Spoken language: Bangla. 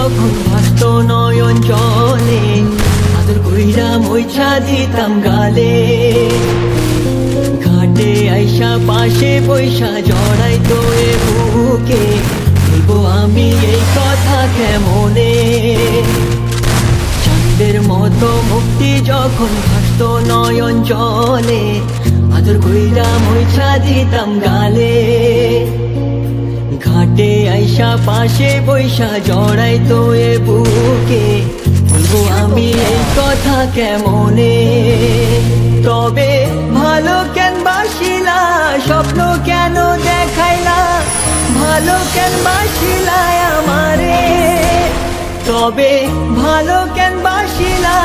যখন ভাসত নয়ন জলে, আদর কইরা মুইছা দিতাম গালে। ঘাটে আইসা পাশে পয়সা জড়াইতো এ বুকে, বলবো আমি এই কথা কেমনে। চাঁদের মতো মুক্তি যখন ভাসত নয়ন জলে, আদর কইরা মুইছা দিতাম গালে। ঘাটে আইসা পাশে বৈশা জড়াইতো এ বুকে, বলবো আমি এই কথা কেমনে। তবে ভালো কেন বাসিলা, স্বপ্ন কেন দেখাইলা, ভালো কেন বাসিলা আমারে। তবে ভালো কেন বাসিলা।